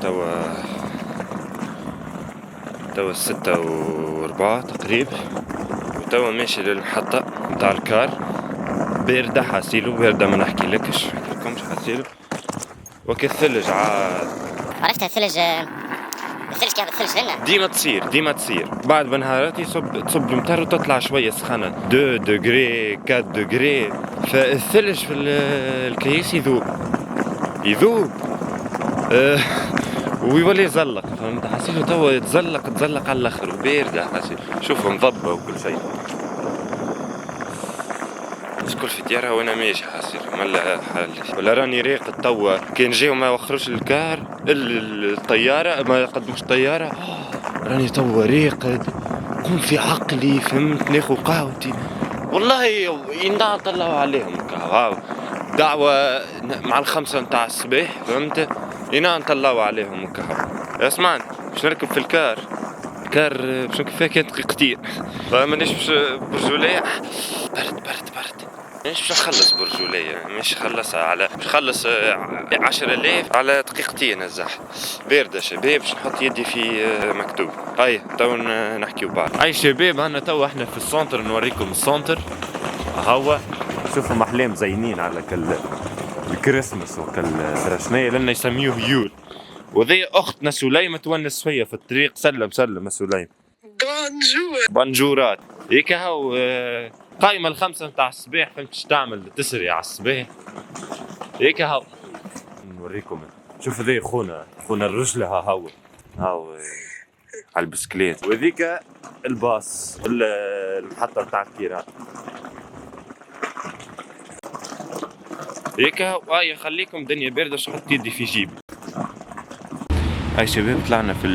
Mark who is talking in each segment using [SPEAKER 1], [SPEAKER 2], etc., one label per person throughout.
[SPEAKER 1] توا 6:04 تقريبا، وتوا ماشي للمحطة متاع الكار. باردة حاسيلو، باردة ما نحكيلكش حاسيلو وكي الثلج عاد.
[SPEAKER 2] عرفت الثلج كيف الثلج هنا
[SPEAKER 1] ديما تصير بعد بنهارات تصب المطر وتطلع شوية سخانة 2 دوغري 4 دوغري، فالثلج في الكيس يذوب ويولي يزلق، فهمت؟ حسيته توا يتزلق على الاخر وباردة حسيت. شوفوا مضبة وكل شيء، الكل في ديارها وانا ماشي حسيت ملا حالي. ولا راني راقد توا كان جاو ما وخروش الكار الطيارة، ما قدموش الطيارة، راني توا راقد قوم في عقلي، فهمت؟ ناخذ قهوتي والله ينضع طلعوا عليهم قهوة دعوة مع 5 متاع الصباح، فهمت؟ ينام طلعوا عليهم قهوة. اسمعني باش نركب في الكار باش نركب فيها كانت دقيقتين، فمانيش باش برجولية برد مش نخلص برجولية، مش خلصها على مش خلص 10,000 على دقيقتين. الزح باردة شباب، باش نحط يدي في مكتوب. هاي تو نحكيو بعض. اي شباب انا تو احنا في السنتر، نوريكم السنتر هوا. شوفوا محلام زينين على الكريسماس وكالسرشنية لنا يسميوه يول. وذي اختنا سليمة تونس فيا في الطريق. سلم سليم. بونجورات هيك هاو قايمة 5 متاع الصباح، فهمت تعمل تسري على الصباح هيك هاو. نوريكم شوف ذي خونا الرجلة هاو على البسكليت، وذيك الباص المحطة متاع الكيران هيك هاو. خليكم دنيا باردة شحط يدي في جيبي. هاي شباب طلعنا في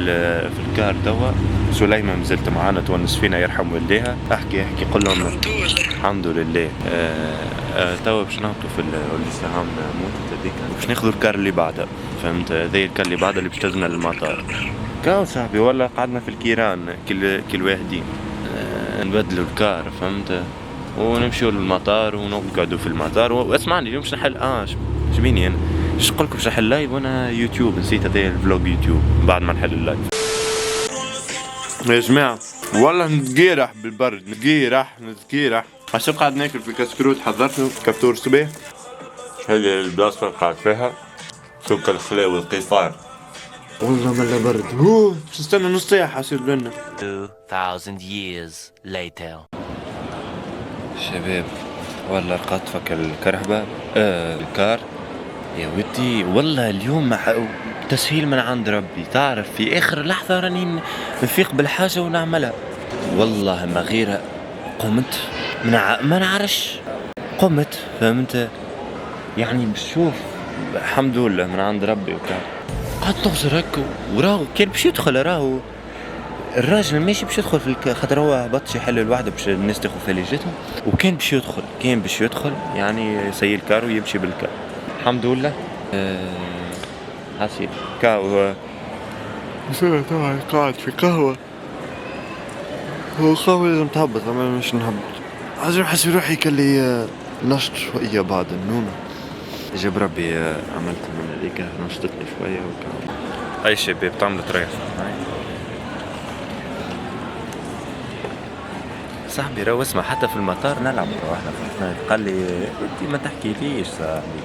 [SPEAKER 1] الكار توا. سليمة مازلت معانا تونس فينا يرحم والديها. احكي قول لهم الحمد لله. توا باش نهبطوا في السهام موتت هذيك، باش ناخذوا الكار اللي بعدها، فهمت؟ ذي الكار اللي بعدها اللي باش تهزنا للمطار. كاو صاحبي والله قعدنا في الكيران كل واحدين نبدلوا الكار، فهمت؟ ونمشيو للمطار ونقعدوا في المطار. واسمعني اليوم باش نحل شبيني انا ايش نقول لكم؟ باش نحل لايف وانا يوتيوب، نسيت هذا الفلوج يوتيوب بعد ما نحل اللايف. يا جماعه والله نتقيرح بالبرد، نتقيرح عشان قاعد ناكل في كسكروت. حضرت كفتور صباح، هذه البلاصه قاعد فيها سوق الخلاء والقفار. والله ملا برد. باش نستنى نص ساعه حيصير لنا
[SPEAKER 3] 2000 years later.
[SPEAKER 1] شباب والله رقدت فك الكرهبه الكار يا ودي. والله اليوم تسهيل من عند ربي، تعرف في اخر لحظة راني نفيق بالحاجة ونعملها. والله ما غير قمت ما نعرفش قمت، فهمت؟ يعني بشوف الحمد لله من عند ربي وكان قعدت تغزر هكا. وراهو كان باش يدخل، راهو الراجل ماشي باش يدخل في خاطر هو هبط يحل الوحده باش الناس تاخذ فليجتهم، وكان باش يدخل يعني يسيل الكار ويمشي بالكار. الحمد لله. حسيت كاو طبعا قاعد في قهوة. هو قهوة لازم تهبط، أما مش نهبط. عايز حسي روحي كلي نشط شوية بعد النوم. جاب ربي عملت من هذيك نشطتني شوية وكاو. أي شباب تعمل تريح صاحبي. راهو اسمع حتى في المطار نلعب واحنا في قال لي انت ما تحكيليش صاحبي،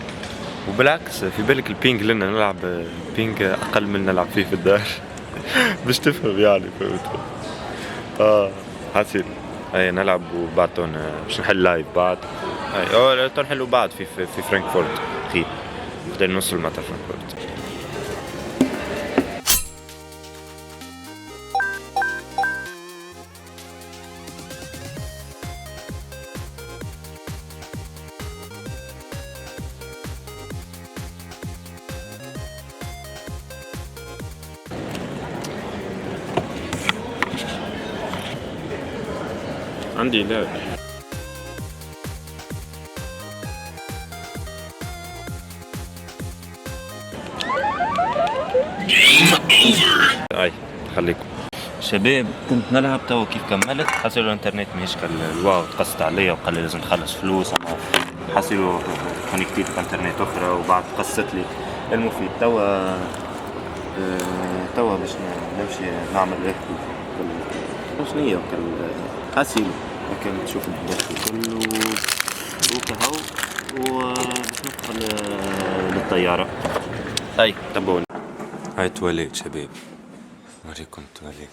[SPEAKER 1] وبالعكس في بالك البينج لنا نلعب بينج اقل من نلعب فيه في الدار. باش تفهم يعني، فهمت؟ حسيت اي نلعب وبعد باش نحل لايف بعد. اي نحلو بعد في فرانكفورت اخي بدنا نوصل المطار فرانكفورت. عندي لا اي خليكم شباب. كنت نلعب توا كيف كملت حصلوا الانترنت ماهيش الواو، تقصت عليا وقال لي لازم نخلص فلوس. حصلوا كونيكتيت انترنت اخرى وبعد قصت لي المفيد. توا توا باش نمشي نعمل هيك شنو هي غسيل هكا تشوف الداخل كله وكهو وباش ندخل للطيارة. هاي تبعوني. هاي تواليت شباب، نوريكم تواليت.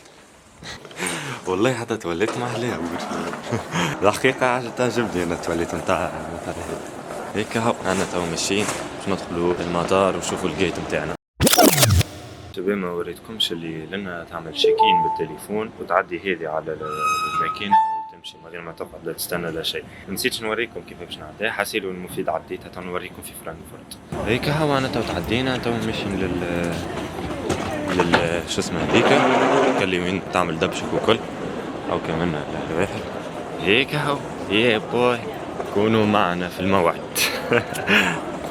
[SPEAKER 1] والله حتى تواليت ما أحلاها الحقيقة تعجبني أنا التواليت متاع هيك هاو. أنا تو ماشيين باش ندخلوا المطار ونشوفوا الجيت متاعنا. شباب ما وريتكمش اللي لنا تعمل شيكين بالتليفون وتعدي هذه على الماكينة وتمشي من غير ما تقعد تستنى لا شيء. نسيتش نوريكم كيف باش نعديها، حسيلو المفيد عديتها تو نوريكم في فرانكفورت. هيك هاو أنا تو تعدينا تو ماشيين شو اسمه هذيك اللي وين تعمل دبشك وكل او كمان الواحد هيك هاو. يا بوي كونوا معنا في الموعد.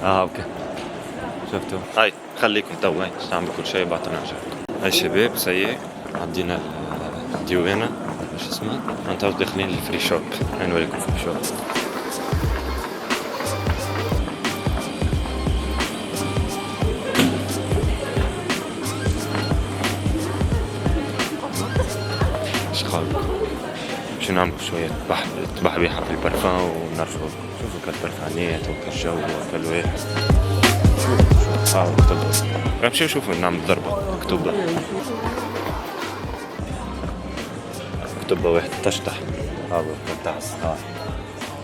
[SPEAKER 1] اوكي شفتوا. هاي خليكم تو هاي نعمل كل شيء بعد نرجع. هاي شباب سيء عدينا الديوانة شو اسمه انتوا داخلين الفري شوب. هاي نوريكم فري شوب. باش نعملوا شوية تبحبيحة في البرفان ونرفض. شوفوا كالبرفانيات وكالجو وكالواحد. شوفوا اكتوبر نمشيو شوفوا نعمل ضربة اكتوبر. اكتوبر واحد تشطح هذا كالتعس.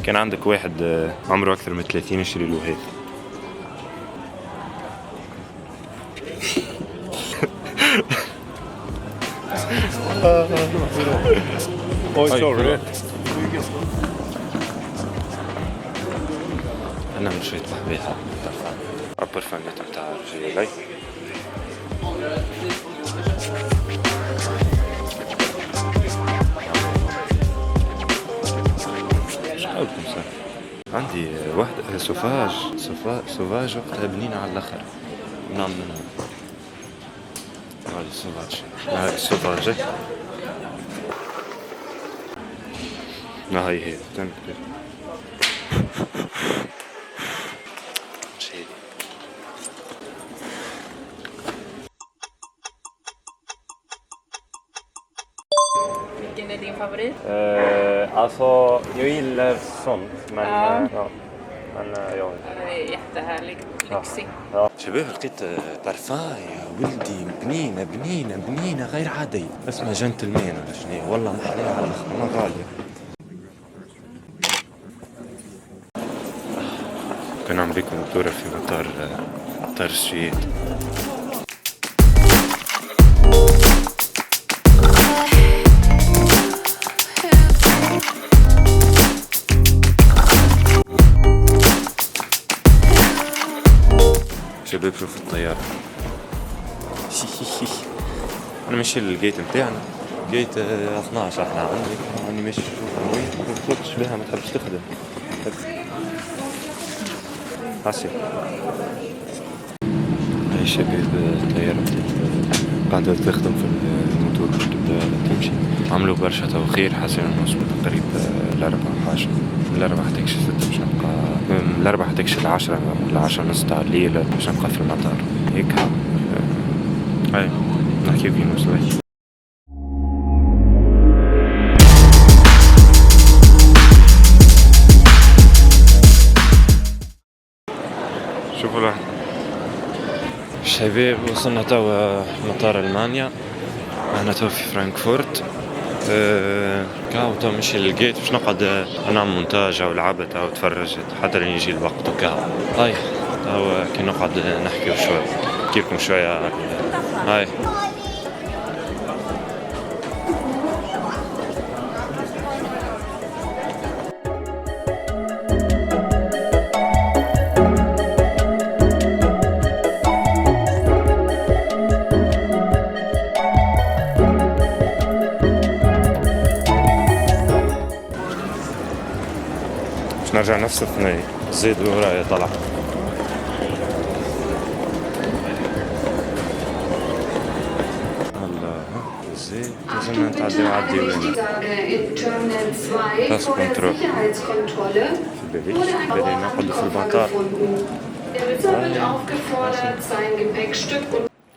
[SPEAKER 1] كان عندك واحد عمره أكثر من 30 اشتري له هيك. أنا من شوية بحبيحة البرفانات متاع الرجال. شقولكم صار عندي واحدة سوفاج وقتها بنينة على الآخر نعمل منها. هذا السوفاج ما هي تنك
[SPEAKER 4] Vilken är din favorit?
[SPEAKER 1] Alltså, jag gillar sånt, men
[SPEAKER 4] ja.
[SPEAKER 1] Men ja.
[SPEAKER 4] Den är jättehärlig, lyxig.
[SPEAKER 1] Ja. شباب لقيت برفان يا ولدي بنينة غير عادية اسمها جنتلمان ولا شنو والله محلية على الآخر ما غالية. كنا عم بيكم دورة في مطار السويد. شباب شوفوا الطيارة. أنا ماشي للجيت متاعنا جيت 12 احنا عندي ماشي شوف وين ما تطلقش بها ما تحبش تخدم عسير. هاي شباب الطيارة قاعدة تخدم في الموتور باش تبدا تمشي. عملوا برشا توخير حسنا نوصلوا تقريبا ل4 حاجة من 4 حتى 6 باش نبقى من 4 حتى 10 ولا 10 ونص تاع الليل باش نبقى في المطار هيك. هاي نحكيو كي نوصلوا. شوفوا شباب وصلنا توا مطار ألمانيا. أنا توا في فرانكفورت. كاو توا مشي للجيت باش نقعد نعمل مونتاج أو لعبة أو تفرج حتى لين يجي الوقت وكاو. هاي توا كي نقعد نحكيو شوية نحكيلكم شوية. هاي نرجع نفس الثنائي زيد ورايا طلع. الله زيد لازم نتعدي وعدي وين بس كنترول في بالي ناخذ في المطار.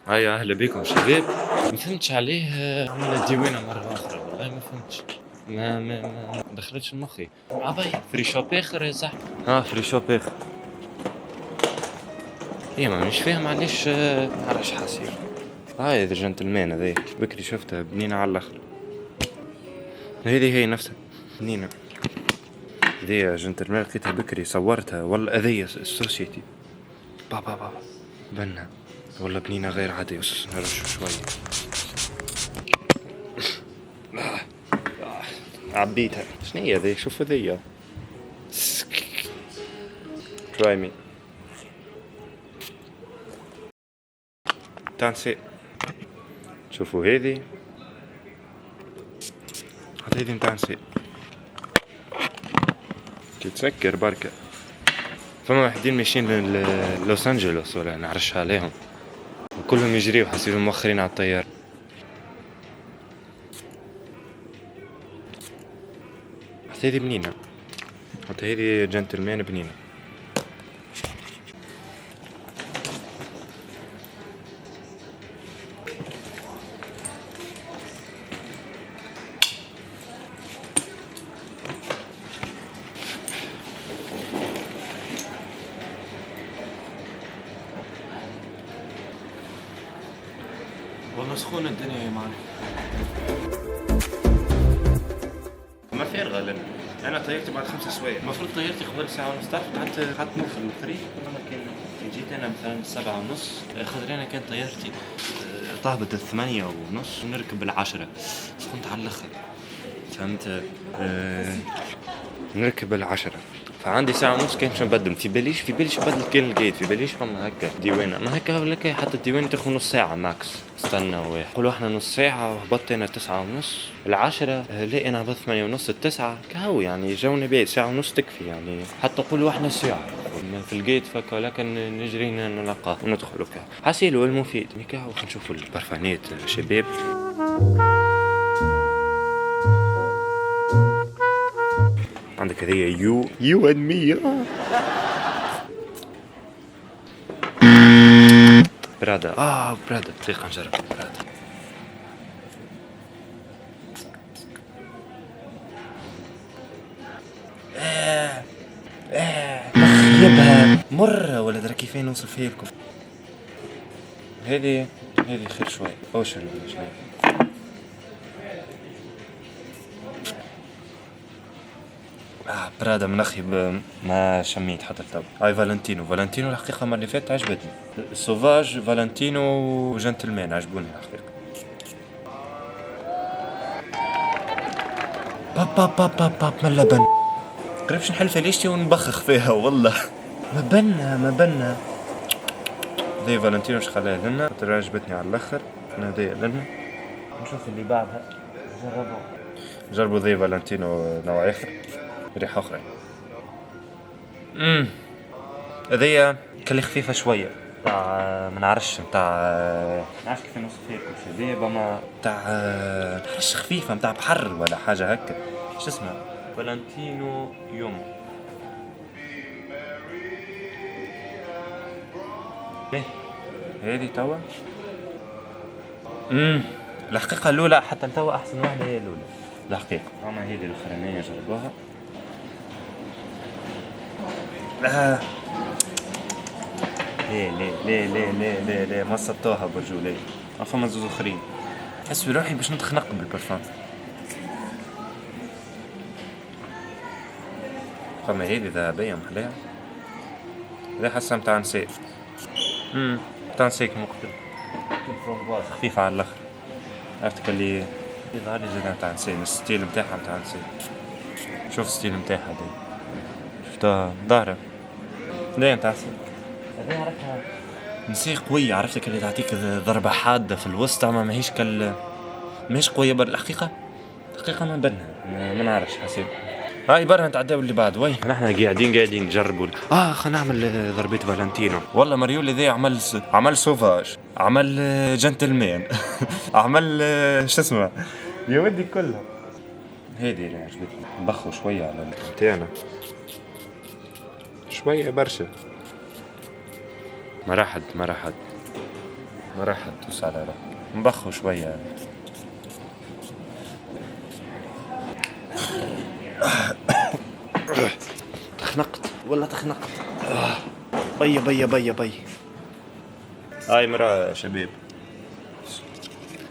[SPEAKER 1] هيا اهلا بكم شباب. ما فهمتش عليه عمل ديوانه مره اخرى، والله ما فهمتش. ما دخلتش مخي. عباي فري شوب اخر يا صاحبي. فري شوب اخر. ايه ما مش فاهم علاش معرفش حاسير. هاي ذا جنتلمان هذي بكري شفتها بنينة على الاخر. هذه هي نفسها بنينة. ذي جنتلمان لقيتها بكري صورتها والله هذيا السوسيتي. بابا بنا والله بنينة غير عادية. بس نرشو شوية. عبيتها. شنية ذي؟ شوفوا ذي try me. تانسي شوفوا هذي هذي متانسي كي تسكر بركة. فما واحدين ماشيين لوس انجلوس ولا نعرش عليهم وكلهم يجريوا حسيبهم مؤخرين على الطيارة. حتى هذي بنينة. حتى هذي جنتلمان بنينة. والله سخونة الدنيا يا معلم. ما فارغة لنا. أنا طيرتي بعد 5 سوايع. المفروض طيرتي قبل ساعة ونص. تعرف قعدت نوصل الفريق لما كان جيت أنا مثلا 7:30. خاطر أنا كانت طيارتي طابت 8:30 ونركب 10. سخنت على الآخر. فهمت؟ نركب 10. فعندي ساعة ونص كان باش نبدل. في باليش نبدل كان الجيت. في باليش فما هكا ديوانة. ما هكا ولا كي حتى الديوانة تاخذ نص ساعة ماكس. استنى واحد. قولوا احنا نص ساعة وهبطت أنا 9:30. 10 لا أنا هبطت 8:30 9 كهو يعني جونا بيت. ساعة ونص تكفي يعني. حتى قولوا احنا ساعة في الجيت فكا لكن نجري نلقاه وندخلوا كهو. حسيلو المفيد كهو. نشوفوا البرفانات شباب. عندك هذه يو اند مي. برادا. برادا دقيقة نجرب برادا. نخيبها مرة ولا درا كيفين نوصل فيها لكم. هذه خير شوي. اوشن ولا شوي. برادا منخيب ما شميت حتى التو. هاي فالنتينو الحقيقة مرة اللي فاتت عجبتني. سوفاج فالنتينو وجنتلمان عجبوني الحقيقة. باب من لبن. قريبش نحل فليشتي ونبخخ فيها والله. ما بنا ذي فالنتينو اش خلاها لنا. ترى عجبتني على الاخر. انا ذي لنا. نشوف اللي بعدها. جربوا ذي فالنتينو نوع اخر. ريحة أخرى. هذيا كلي خفيفة شوية. تاع منعرفش نعرفش كيف نوصف فيها كل شيء. بما تاع نعرفش خفيفة متاع بحر ولا حاجة هكا. شو اسمها؟ فالنتينو يوم. هذه توا. الحقيقة الأولى حتى توا أحسن واحدة هي الأولى. الحقيقة. أما هذه الأخرانية جربوها. ليه ما صبتوها برجولي. فما زوز اخرين. حس بروحي باش نتخنق بالبرفان. فما هذه ذهبية محلاها. هذا حسها متاع نساء. متاع نساء مقتل. خفيفة على الاخر. عرفتك اللي يظهر لي زاد متاع نساء. الستيل متاعها متاع نساء. شوف الستيل متاعها دي. شفتها ظاهرة. لا متاع نساء. هذه عرفتها نساء قوية. عرفتك اللي تعطيك ضربة حادة في الوسط. أما ماهيش قوية الحقيقة ما بنها. ما نعرفش حسيت. هاي برا نتعداو اللي بعد. وي نحنا قاعدين نجربوا. خلينا نعمل ضربة فالنتينو. والله مريول ذي عمل سوفاج. عمل جنتلمان. عمل شو اسمه يا ودي كلها. هذه اللي عجبتني. نبخوا شوية على التانا شوية برشا. ما راحت ما راح تدوس على روحك. نبخو شوية. تخنقت والله تخنقت. بيا بيا بيا بيا. هاي مرة شباب.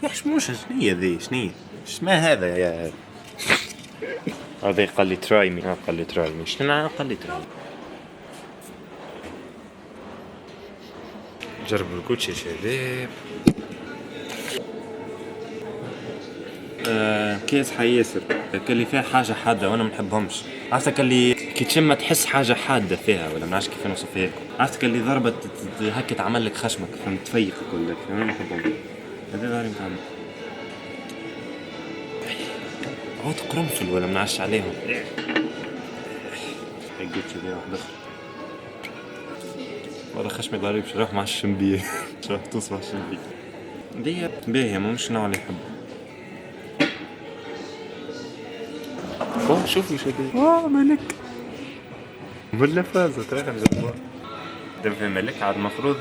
[SPEAKER 1] يا حشموش شنية ذي شنية؟ ما هذا يا هذا قال لي تراي مي. قال لي تراي مي. شنو قال لي تراي؟ جربوا الكوتشي يا شباب. كيس حياسر كان لي فيها حاجة حادة وانا منحبهمش. عرفت كان لي كي تشم تحس حاجة حادة فيها ولا منعرفش كيف نوصفها لكم. عرفت كان لي ضربة هكا تعمل لك خشمك فهمت تفيقك ولا انا منحبهم. هذا ظهري متعمل. عود قرنفل ولا منعرفش عليهم. قلت لي واحد اخر. والله خشمي غريب شروح مع الشنبيه. شروح تصبح الشنبيه. دي باهية مش نوع اللي يحب. شوفوا شباب. ملك. ولا فازت ترى جبار. دم في ملك عاد مفروض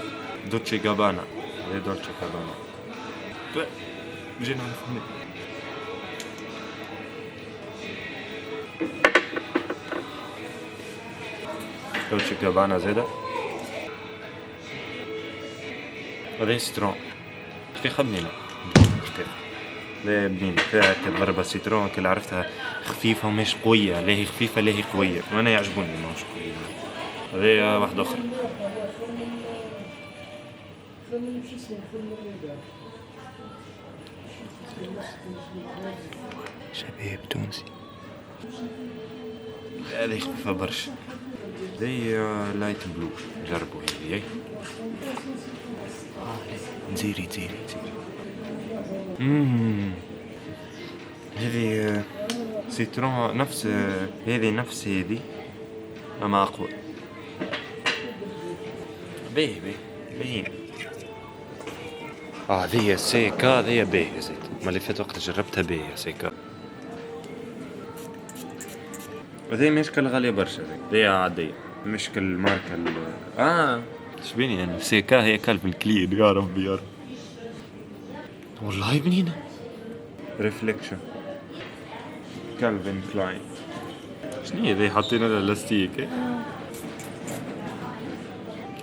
[SPEAKER 1] دوتشي جابانا. هي دوتشي جابانا. جينا نفهم. دوتشي جابانا زيادة. هذا سترون. كيف خدنينا؟ لا بنين فيها كضربة سيترون كل عرفتها خفيفة ومش قوية. لا هي خفيفة لا هي قوية وانا يعجبوني ما مش قوية. هذه واحدة أخرى. شباب تونسي. هذه خفيفة برشا. هذه لايت بلو. جربوا هذه. زيري. هذه سيترون نفس هذه أما أقوى. باهي هذه سيكا. هذه باهي زيت ما اللي فات وقت جربتها باهي سيكا. وهذه مشكل غالية برشا. هذه عادية مشكل ماركة شبيني يعني سيكا هي كلب الكليد. يا ربي والله بنينة. ريفليكشن كالفين كلاين. شنية ذي حاطين لها لاستيك.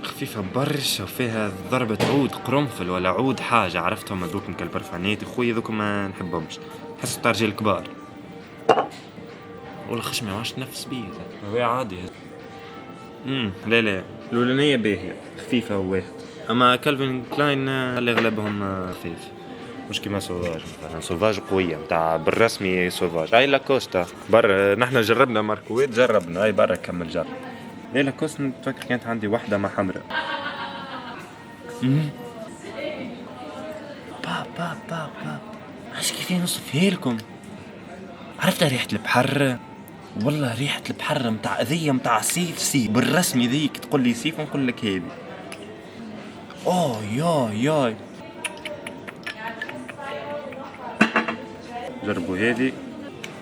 [SPEAKER 1] خفيفة برشا وفيها ضربة عود قرنفل ولا عود حاجة. عرفتهم هذوكم كالبرفانات خويا ذوكم ما نحبهمش. حس الترجيل الكبار. والله خشمي عاش نفس بيه. هذا عادي. لا الأولانية باهية خفيفة وواحد. أما كالفين كلاين اللي أغلبهم خفيف. مش كيما سوفاج مثلا. سوفاج قوية متاع بالرسمي سوفاج. هاي لاكوستا برا نحنا جربنا ماركويت جربنا. هاي برا كمل جرب. هاي لاكوستا نتفكر كانت عندي واحدة مع حمراء. باب عاش كيف نوصفها لكم. عرفتها ريحة البحر. والله ريحة البحر متاع ذي متاع سيف بالرسمي ذيك. تقول لي سيف ونقول لك هذي. ياي جربوا هذه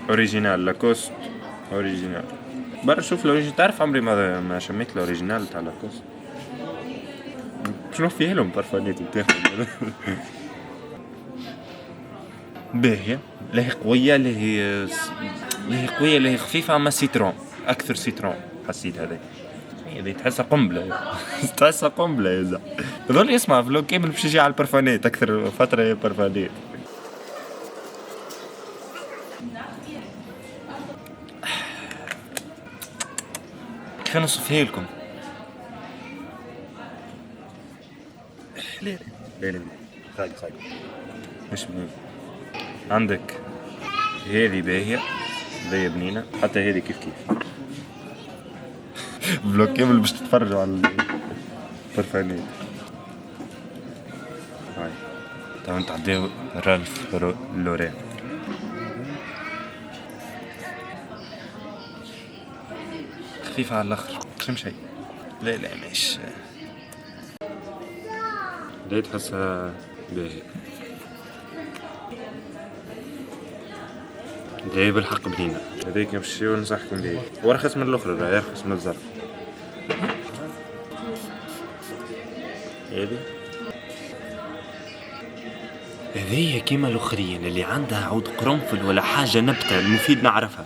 [SPEAKER 1] اوريجينال لاكوست. اوريجينال برا شوف الاوريجينال. تعرف عمري ما شميت الاوريجينال تاع لاكوست. شنو فيه لهم برفانات تاخذ. باهية لا هي قوية لا هي قوية لا هي خفيفة. أما سيترون أكثر سيترون حسيت. هذه تحسها قنبلة. تحسها قنبلة يا زلمة. ظل يسمع فلو كامل باش يجي على البرفانات أكثر فترة هي برفانات. كيف نوصفها لكم. لا خايل مش بنين. عندك هذه باهية ذي بنينة. حتى هذه كيف بلوك كامل باش تتفرجوا على البرفانات. هاي تو نتعداو رالف لورين. خفيفة على الآخر شيء. لا مش لا تحسها باهي. لا بالحق بنينة. هذيك باش ننصحكم بيه. وارخص من الأخرى. لا يرخص من الزرق. هذه هذه كيما الاخرين اللي عندها عود قرنفل ولا حاجه نبته المفيد نعرفها،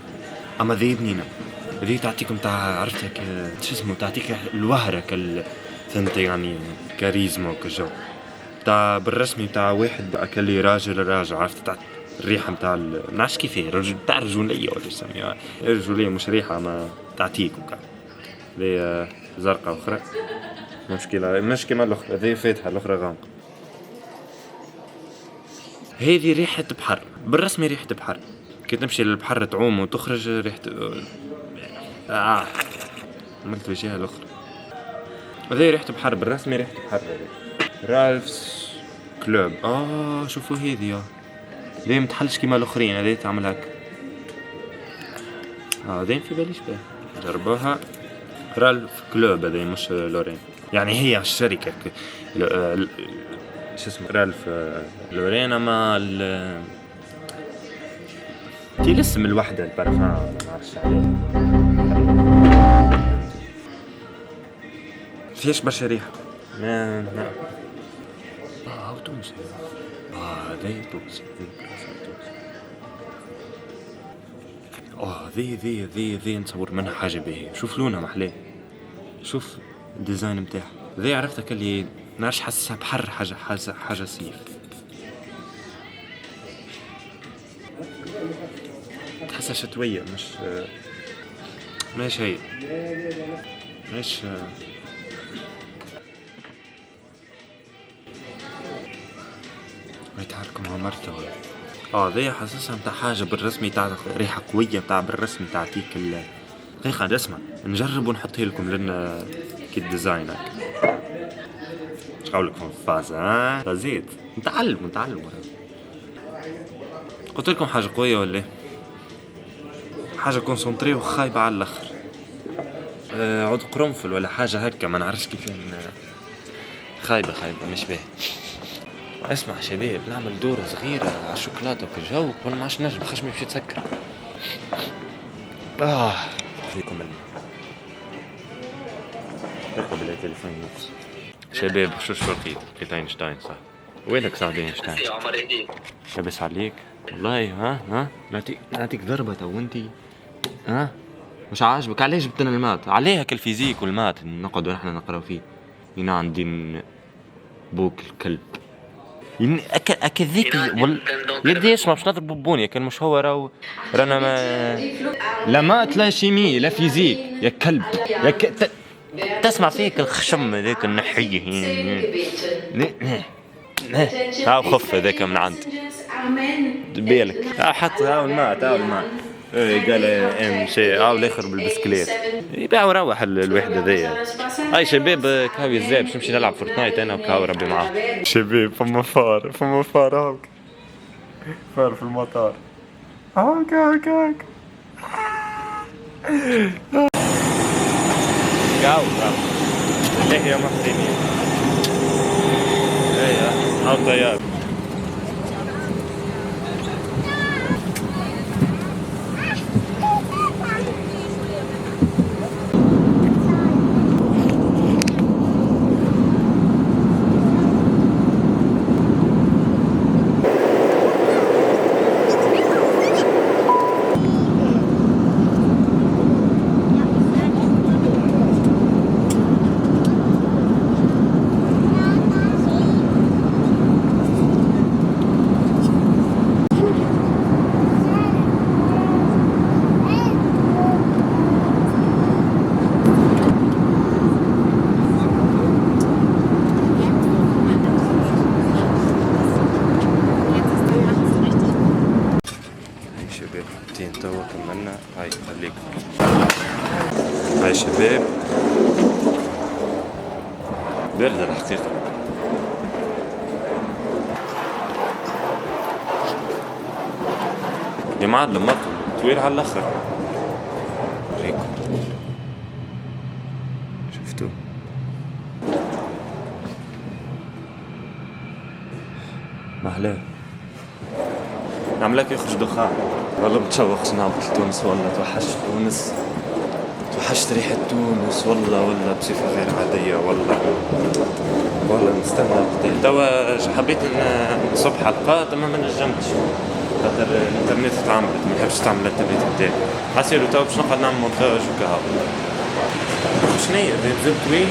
[SPEAKER 1] اما ذي بنينه ذي تعطيك متاع عرفتك شو اسمه تعطيك الوهره فهمت يعني كاريزما وكجو تاع بالرسمي تاع واحد اكلي راجل عرفت تاع الريحه متاع نعرفش كيف رجل تاع رجوليه ولا يسميها رجوليه مش ريحه ما تعطيك وكا ذي زرقاء اخرى مشكله مش كيما الاخرى ذي فاتحه الاخرى غامقه. هذه ريحه بحر بالرسمي ريحه بحر كي تمشي للبحر تعوم وتخرج ريحه عملت وجهها الاخرى هذه ريحه بحر بالرسمي ريحه بحر. رالفز كلوب شوفوا هذه ذي متحلش كيما الاخرين هذه تعمل هكا ذي في باليش بها جربوها. رالف كلوب هذه مش لورين يعني هي الشركه شو اسمه رالف لورين اما تي الاسم الوحده البارفان ما نعرفش عليه فيش برشا ريحه ما تونسي ذي تونسي ذي نصور منها حاجه باهيه شوف لونها محلاه شوف الديزاين متاعها ذي عرفتك اللي نعرفش حاسسها بحر حاجه صيف تحسها شتويه مش هي مش يتحركوا مع مرته ذي حاسسها متاع حاجه بالرسمي تاع ريحه قويه تاع بالرسمي تعطيك دقيقه اسمع نجرب ونحطها لكم لنا كي الديزاين ايش قولك في الفاز زيد نتعلم قلت لكم حاجه قويه ولا حاجه كونسونطري وخايبه على الاخر عود قرنفل ولا حاجه هكا ما نعرفش كيف خايبه مش باهي. اسمع شباب نعمل دورة صغيرة على الشوكولاتة وكالجو وانا ما عادش نجم خشمي باش يتسكر فيكم رقوا بالله تليفون نفس شباب شو لقيت اينشتاين صح وينك سعد اينشتاين لاباس عليك والله نعطيك ضربة تو انتي مش عاجبك علاش جبتنا المات عليها كالفيزيك والمات نقعدوا نحن نقراو فيه هنا عندي بوك الكلب أكذيك يدي اسمع باش نضرب بوني كان مش هو رانا لا مات لا شيمي لا فيزيك يا كلب تسمع فيك الخشم ذاك النحيه خف ذاك من عند بالك حط الماء قال امشي الاخر بالبسكليت يبيع وروح الوحده ذي. اي شباب كاوي الزاب باش نمشي نلعب فورتنايت انا وكاو ربي معاه شباب فما فار هاك فار في المطار هاك كاو ليه يا محسنين هاو طيار توا كملنا هاي خليكم هاي شباب باردة الحقيقة يا معلم مطر طويل على الاخر ريكو شفتوا محلاه نعملك يخرج دخان والله بتشوق نهبط لتونس والله توحشت تونس توحشت ريحة تونس والله بصفة غير عادية والله والله نستنى توا حبيت نصب حلقات اما ما نجمتش خاطر الانترنت تعملت ما نحبش تعمل الانترنت نتاعي حسيلو توا باش نقعد نعمل مونتاج وكهو شنيا زبط وين